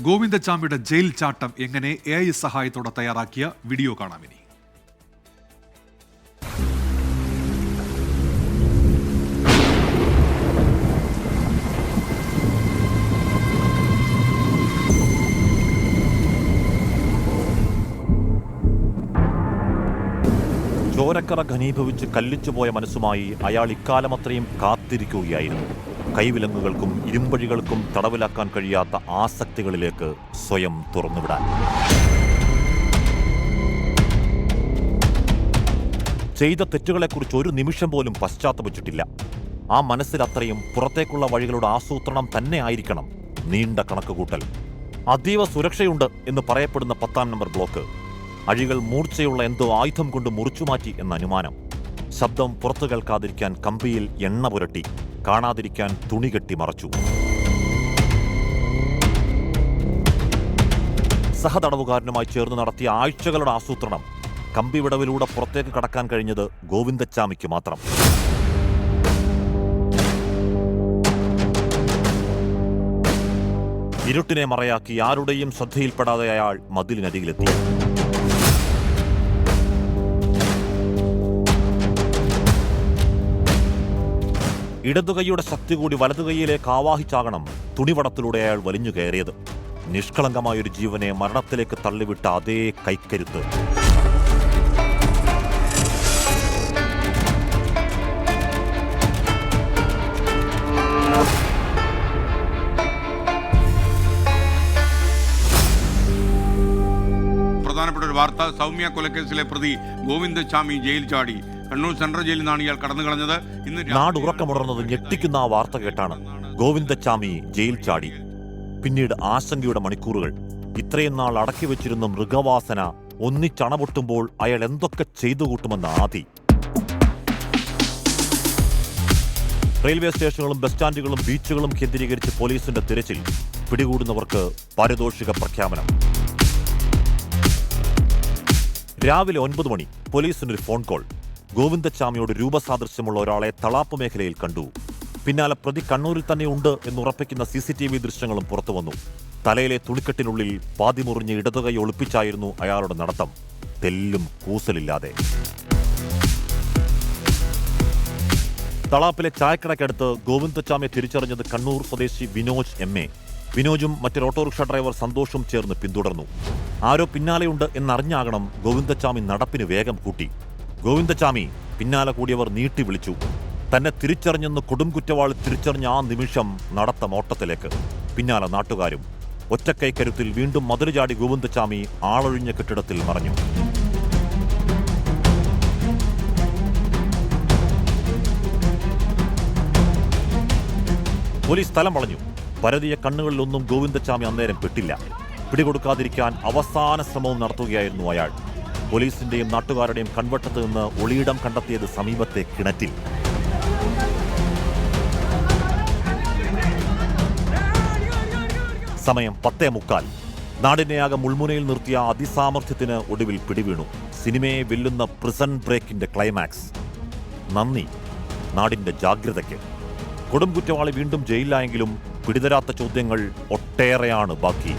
ഗോവിന്ദച്ചാമിയുടെ jail ചാട്ടം എങ്ങനെ AI സഹായത്തോടെ തയ്യാറാക്കിയ വീഡിയോ കാണാമിനി. ചോരക്കറ ഘനീഭവിച്ച് കല്ലിച്ചുപോയ മനസ്സുമായി അയാൾ ഇക്കാലമത്രയും കാത്തിരിക്കുകയായിരുന്നു. കൈവിലങ്ങുകൾക്കും ഇരുമ്പഴികൾക്കും തടവിലാക്കാൻ കഴിയാത്ത ആസക്തികളിലേക്ക് സ്വയം തുറന്നുവിടാൻ. ചെയ്ത തെറ്റുകളെക്കുറിച്ച് ഒരു നിമിഷം പോലും പശ്ചാത്തപിച്ചിട്ടില്ല. ആ മനസ്സിലത്രയും പുറത്തേക്കുള്ള വഴികളുടെ ആസൂത്രണം തന്നെ ആയിരിക്കണം നീണ്ട കണക്കുകൂട്ടൽ. അതീവ സുരക്ഷയുണ്ട് എന്ന് പറയപ്പെടുന്ന 10-ാം നമ്പർ ബ്ലോക്ക്. അഴികൾ മൂർച്ചയുള്ള എന്തോ ആയുധം കൊണ്ട് മുറിച്ചുമാറ്റി എന്ന അനുമാനം. ശബ്ദം പുറത്തു കേൾക്കാതിരിക്കാൻ കമ്പിയിൽ എണ്ണ പുരട്ടി, കാണാതിരിക്കാൻ തുണി കെട്ടി മറച്ചു. സഹതടവുകാരനുമായി ചേർന്ന് നടത്തിയ ആഴ്ചകളുടെ ആസൂത്രണം കമ്പി വിടവിലൂടെ പുറത്തേക്ക് കടക്കാൻ കഴിഞ്ഞത് ഗോവിന്ദച്ചാമിക്ക് മാത്രം. ഇരുട്ടിനെ മറയാക്കി ആരുടെയും ശ്രദ്ധയിൽപ്പെടാതെ അയാൾ മതിലിനരികിലെത്തി. ഇടതുകൈയുടെ ശക്തി കൂടി വലതുകൈയിലേക്ക് ആവാഹിച്ചാകണം തുണിവടത്തിലൂടെ അയാൾ വലിഞ്ഞു കയറിയത്. നിഷ്കളങ്കമായൊരു ജീവനെ മരണത്തിലേക്ക് തള്ളിവിട്ട അതേ കൈക്കരുത്ത്. പ്രധാനപ്പെട്ട ഒരു വാർത്ത, സൗമ്യ കൊലക്കേസിലെ പ്രതി ഗോവിന്ദച്ചാമി ജയിൽ ചാടി. കണ്ണൂർ സെൻട്രൽ ജയിലിൽ നിന്നാണ് ഇയാൾ കടന്നു കളഞ്ഞത്. ഇന്ന് നാട് ഉറക്കമുണർന്നത് ഞെട്ടിക്കുന്ന ആ വാർത്ത കേട്ടാണ്. ഗോവിന്ദച്ചാമി ജയിൽ ചാടി. പിന്നീട് ആശങ്കയുടെ മണിക്കൂറുകൾ. ഇത്രയും നാൾ അടക്കി വെച്ചിരുന്ന മൃഗവാസന ഒന്നിച്ചണപൊട്ടുമ്പോൾ അയാൾ എന്തൊക്കെ ചെയ്തു കൂട്ടുമെന്ന ആദി. റെയിൽവേ സ്റ്റേഷനുകളും ബസ് സ്റ്റാൻഡുകളും ബീച്ചുകളും കേന്ദ്രീകരിച്ച് പോലീസിന്റെ തിരച്ചിൽ. പിടികൂടുന്നവർക്ക് പാരിതോഷിക പ്രഖ്യാപനം. രാവിലെ 9 മണി പോലീസിനൊരു ഫോൺ കോൾ. ഗോവിന്ദച്ചാമിയോട് രൂപസാദൃശ്യമുള്ള ഒരാളെ തളാപ്പ് മേഖലയിൽ കണ്ടു. പിന്നാലെ പ്രതി കണ്ണൂരിൽ തന്നെ ഉണ്ട് എന്നുറപ്പിക്കുന്ന CCTV ദൃശ്യങ്ങളും പുറത്തുവന്നു. തലയിലെ തുണിക്കെട്ടിനുള്ളിൽ പാതിമുറിഞ്ഞ് ഇടതുകൈ ഒളിപ്പിച്ചായിരുന്നു അയാളുടെ നടത്തം, തെല്ലും കൂസലില്ലാതെ. തളാപ്പിലെ ചായക്കടയ്ക്കടുത്ത് ഗോവിന്ദച്ചാമിയെ തിരിച്ചറിഞ്ഞത് കണ്ണൂർ സ്വദേശി വിനോജ് MA. വിനോജും മറ്റൊരു ഓട്ടോറിക്ഷ ഡ്രൈവർ സന്തോഷും ചേർന്ന് പിന്തുടർന്നു. ആരോ പിന്നാലെയുണ്ട് എന്നറിഞ്ഞാകണം ഗോവിന്ദച്ചാമി നടപ്പിന് വേഗം കൂട്ടി. ഗോവിന്ദച്ചാമി പിന്നാലെ കൂടിയവർ നീട്ടി വിളിച്ചു. തന്നെ തിരിച്ചറിഞ്ഞെന്ന് കൊടുംകുറ്റവാളി തിരിച്ചറിഞ്ഞ ആ നിമിഷം നടത്തം ഓട്ടത്തിലേക്ക്. പിന്നാലെ നാട്ടുകാരും. ഒറ്റക്കൈ കരുത്തിൽ വീണ്ടും മതിലുചാടി ഗോവിന്ദച്ചാമി ആളൊഴിഞ്ഞ കെട്ടിടത്തിൽ മറഞ്ഞു. പോലീസ് സ്ഥലം വളഞ്ഞു. പരതിയ കണ്ണുകളിലൊന്നും ഗോവിന്ദച്ചാമി അന്നേരം പെട്ടില്ല. പിടികൊടുക്കാതിരിക്കാൻ അവസാന ശ്രമവും നടത്തുകയായിരുന്നു അയാൾ. പോലീസിന്റെയും നാട്ടുകാരുടെയും കൺവട്ടത്ത് നിന്ന് ഒളിയിടം കണ്ടെത്തിയത് സമീപത്തെ കിണറ്റിൽ. സമയം 10:45. നാടിനെയാകെ മുൾമുനയിൽ നിർത്തിയ അതിസാമർഥ്യത്തിന് ഒടുവിൽ പിടിവീണു. സിനിമയെ വെല്ലുന്ന പ്രിസൺ ബ്രേക്കിന്റെ ക്ലൈമാക്സ്. നന്ദി നാടിന്റെ ജാഗ്രതയ്ക്ക്. കൊടുംകുറ്റവാളി വീണ്ടും ജയിലിലായെങ്കിലും പിടിതരാത്ത ചോദ്യങ്ങൾ ഒട്ടേറെയാണ് ബാക്കി.